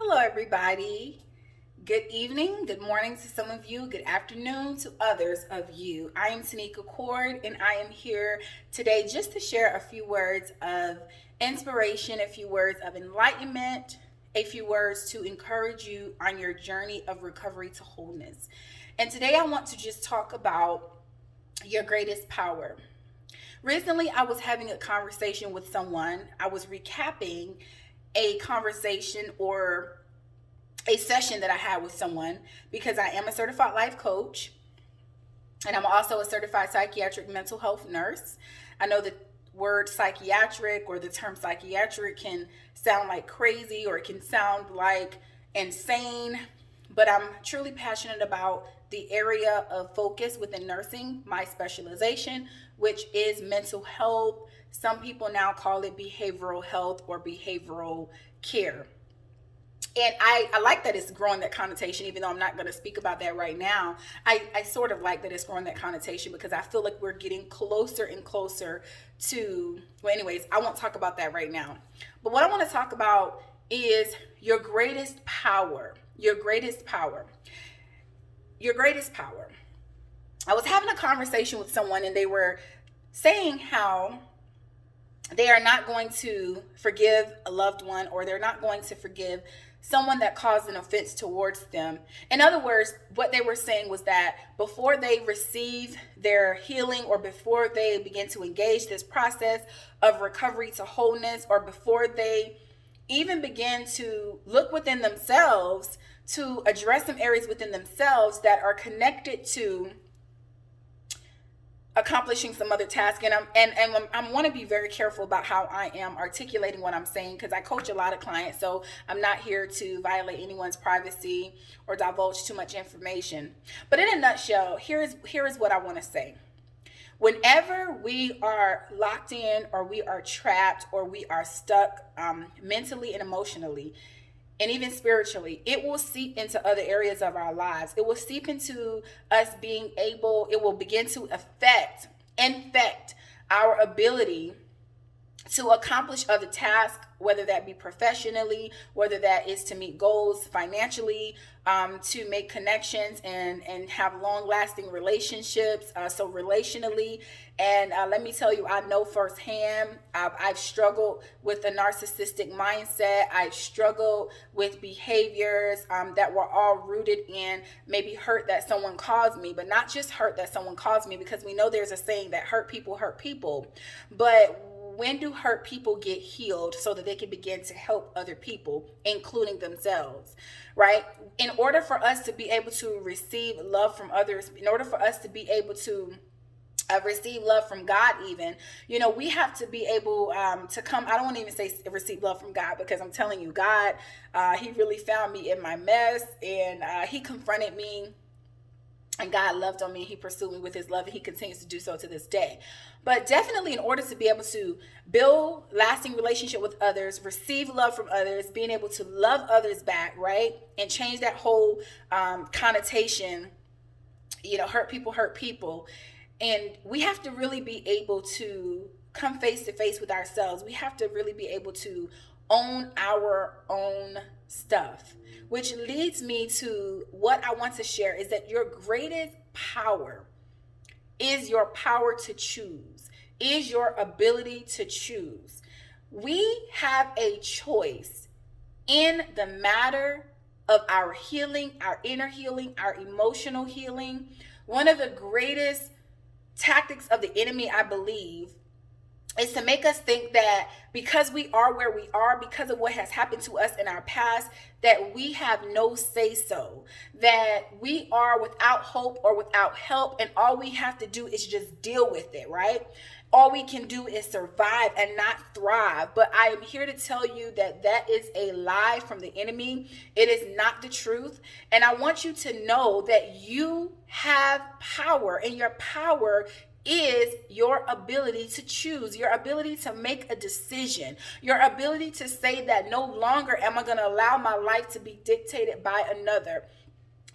Hello, everybody. Good evening, good morning to some of you, good afternoon to others of you. I am Tanika Cord, and I am here today just to share a few words of inspiration, a few words of enlightenment, a few words to encourage you on your journey of recovery to wholeness. And today I want to just talk about your greatest power. Recently, I was having a conversation with someone. I was recapping a conversation or a session that I had with someone because I am a certified life coach and I'm also a certified psychiatric mental health nurse. I know the word psychiatric or the term psychiatric can sound like crazy or it can sound like insane, but I'm truly passionate about the area of focus within nursing, my specialization, which is mental health. Some people now call it behavioral health or behavioral care. And I like that it's growing that connotation, even though I'm not going to speak about that right now. I sort of like that it's growing that connotation because I feel like we're getting closer and closer to, well, anyways, I won't talk about that right now. But what I want to talk about is your greatest power. Your greatest power. Your greatest power. I was having a conversation with someone and they were saying how they are not going to forgive a loved one or they're not going to forgive someone that caused an offense towards them. In other words, what they were saying was that before they receive their healing or before they begin to engage this process of recovery to wholeness or before they even begin to look within themselves to address some areas within themselves that are connected to accomplishing some other task, and I want to be very careful about how I am articulating what I'm saying because I coach a lot of clients, so I'm not here to violate anyone's privacy or divulge too much information. But in a nutshell, here is what I want to say. Whenever we are locked in or we are trapped or we are stuck mentally and emotionally and even spiritually, it will seep into other areas of our lives. It will seep into us being able, it will begin to infect our ability to accomplish other tasks, whether that be professionally, whether that is to meet goals financially, to make connections and have long lasting relationships. So relationally, and let me tell you, I know firsthand, I've struggled with a narcissistic mindset. I've struggled with behaviors that were all rooted in maybe hurt that someone caused me, but not just hurt that someone caused me, because we know there's a saying that hurt people, but when do hurt people get healed so that they can begin to help other people, including themselves, right? In order for us to be able to receive love from others, in order for us to be able to receive love from God, even, we have to be able to come. I don't want to even say receive love from God, because I'm telling you, God, he really found me in my mess, and he confronted me, and God loved on me. He pursued me with his love, and he continues to do so to this day. But definitely, in order to be able to build lasting relationship with others, receive love from others, being able to love others back, right? And change that whole connotation, hurt people. And we have to really be able to come face to face with ourselves. We have to really be able to own our own stuff, which leads me to what I want to share is that your greatest power is your power to choose, is your ability to choose. We have a choice in the matter of our healing, our inner healing, our emotional healing. One of the greatest tactics of the enemy, I believe, is to make us think that because we are where we are, because of what has happened to us in our past, that we have no say so, that we are without hope or without help, and all we have to do is just deal with it, right? All we can do is survive and not thrive. But I am here to tell you that that is a lie from the enemy. It is not the truth. And I want you to know that you have power, and your power is your ability to choose, your ability to make a decision, your ability to say that no longer am I going to allow my life to be dictated by another.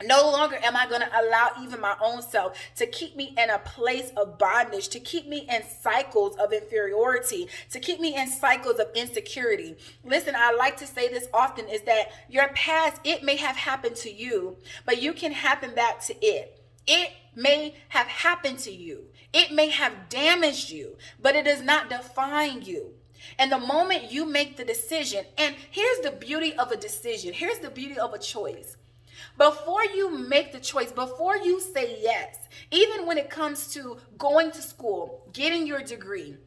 No longer am I going to allow even my own self to keep me in a place of bondage, to keep me in cycles of inferiority, to keep me in cycles of insecurity. Listen, I like to say this often, is that your past, it may have happened to you, but you can happen back to it. It may have happened to you. It may have damaged you, but it does not define you. And the moment you make the decision, and here's the beauty of a decision, here's the beauty of a choice. Before you make the choice, before you say yes, even when it comes to going to school, getting your degree,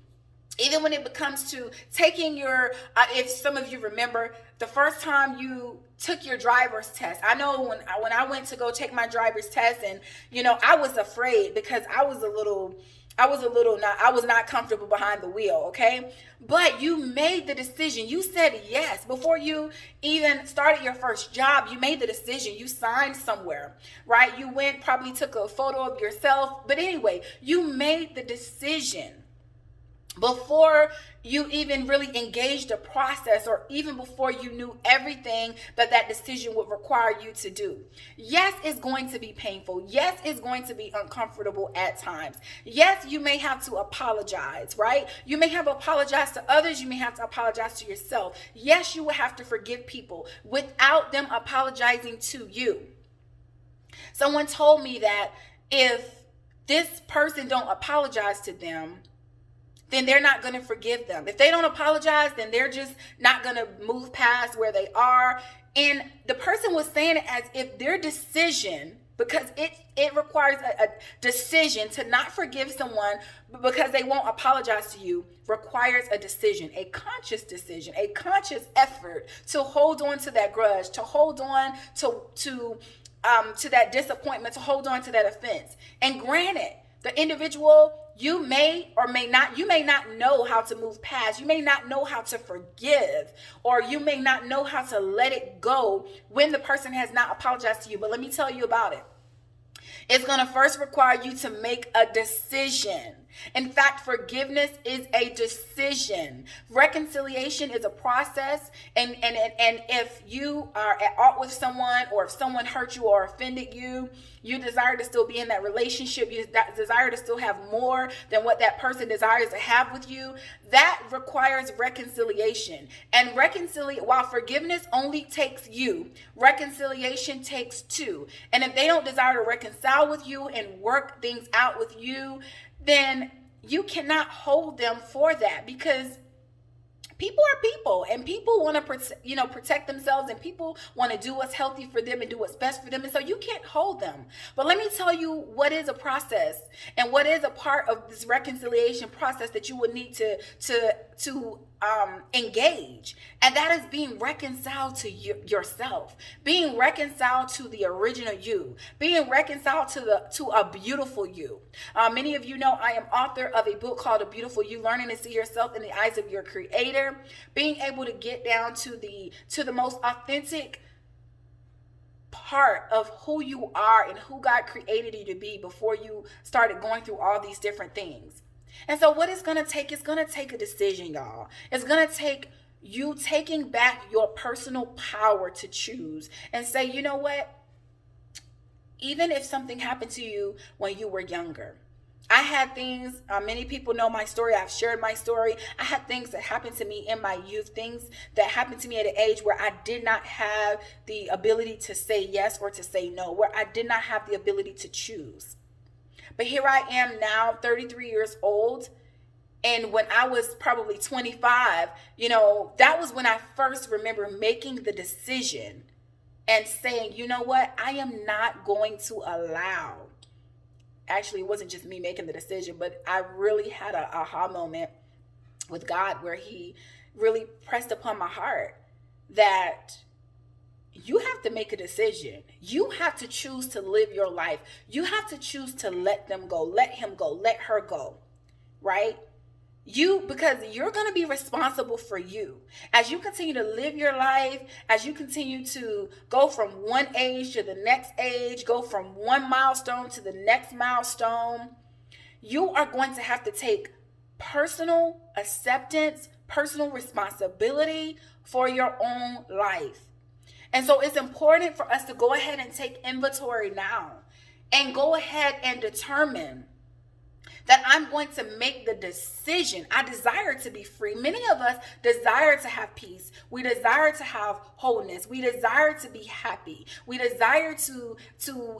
even when it comes to taking your, if some of you remember, the first time you took your driver's test. I know when I went to go take my driver's test, and, I was afraid because I was not comfortable behind the wheel, okay? But you made the decision. You said yes. Before you even started your first job, you made the decision. You signed somewhere, right? You went, probably took a photo of yourself. But anyway, you made the decision before you even really engaged the process, or even before you knew everything that decision would require you to do. Yes, it's going to be painful. Yes, it's going to be uncomfortable at times. Yes, you may have to apologize, right? You may have to apologize to others. You may have to apologize to yourself. Yes, you will have to forgive people without them apologizing to you. Someone told me that if this person don't apologize to them, then they're not going to forgive them. If they don't apologize, then they're just not going to move past where they are. And the person was saying it as if their decision, because it requires a decision to not forgive someone because they won't apologize to you, requires a decision, a conscious decision, a conscious effort to hold on to that grudge, to hold on to that disappointment, to hold on to that offense. And granted, the individual, you may not know how to move past. You may not know how to forgive, or you may not know how to let it go when the person has not apologized to you. But let me tell you about it. It's going to first require you to make a decision. In fact, forgiveness is a decision. Reconciliation is a process. And if you are at odds with someone, or if someone hurt you or offended you, you desire to still be in that relationship, you desire to still have more than what that person desires to have with you, that requires reconciliation. And while forgiveness only takes you, reconciliation takes two. And if they don't desire to reconcile with you and work things out with you, then you cannot hold them for that, because people are people, and people want to protect themselves, and people want to do what's healthy for them and do what's best for them. And so you can't hold them. But let me tell you what is a process, and what is a part of this reconciliation process that you would need to engage. And that is being reconciled to yourself, being reconciled to the original you, being reconciled to a beautiful you. Many of you know I am author of a book called A Beautiful You, Learning to See Yourself in the Eyes of Your Creator, being able to get down to the most authentic part of who you are and who God created you to be before you started going through all these different things. And so what it's going to take, it's going to take a decision, y'all. It's going to take you taking back your personal power to choose and say, you know what? Even if something happened to you when you were younger, I had things, many people know my story. I've shared my story. I had things that happened to me in my youth, things that happened to me at an age where I did not have the ability to say yes or to say no, where I did not have the ability to choose. But here I am now, 33 years old. And when I was probably 25, that was when I first remember making the decision and saying, you know what, I am not going to allow. Actually, it wasn't just me making the decision, but I really had an aha moment with God where he really pressed upon my heart that you have to make a decision. You have to choose to live your life. You have to choose to let them go, let him go, let her go, right? Because you're going to be responsible for you. As you continue to live your life, as you continue to go from one age to the next age, go from one milestone to the next milestone, you are going to have to take personal acceptance, personal responsibility for your own life. And so it's important for us to go ahead and take inventory now and go ahead and determine that I'm going to make the decision. I desire to be free. Many of us desire to have peace. We desire to have wholeness. We desire to be happy. We desire to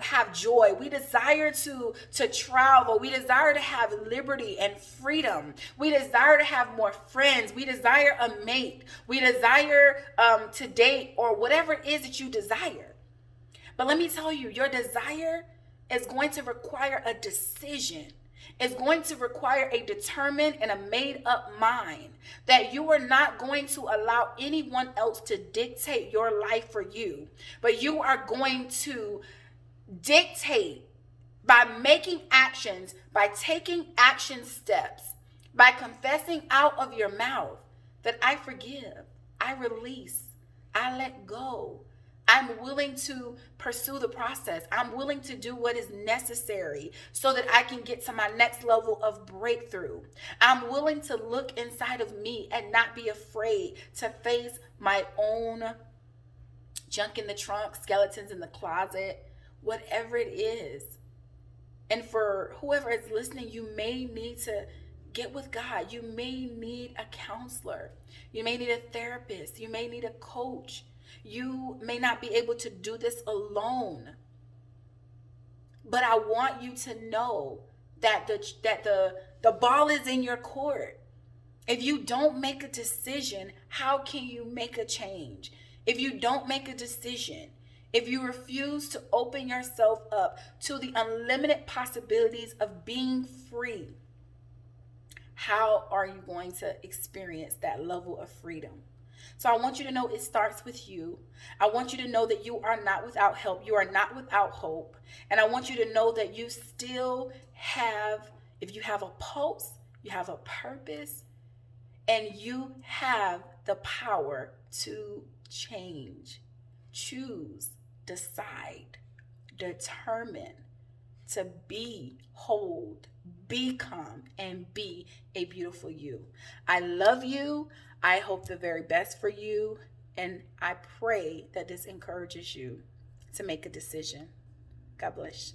have joy. We desire to travel. We desire to have liberty and freedom. We desire to have more friends. We desire a mate. We desire to date, or whatever it is that you desire. But let me tell you, your desire is going to require a decision. It's going to require a determined and a made up mind that you are not going to allow anyone else to dictate your life for you, but you are going to dictate by making actions, by taking action steps, by confessing out of your mouth that I forgive, I release, I let go. I'm willing to pursue the process. I'm willing to do what is necessary so that I can get to my next level of breakthrough. I'm willing to look inside of me and not be afraid to face my own junk in the trunk, skeletons in the closet, whatever it is. And for whoever is listening, you may need to get with God. You may need a counselor. You may need a therapist. You may need a coach. You may not be able to do this alone. But I want you to know that the ball is in your court. If you don't make a decision, how can you make a change? If you don't make a decision, if you refuse to open yourself up to the unlimited possibilities of being free, how are you going to experience that level of freedom? So I want you to know it starts with you. I want you to know that you are not without help. You are not without hope. And I want you to know that you still have, if you have a pulse, you have a purpose, and you have the power to change, choose, decide, determine to be, hold, become, and be a beautiful you. I love you. I hope the very best for you. And I pray that this encourages you to make a decision. God bless.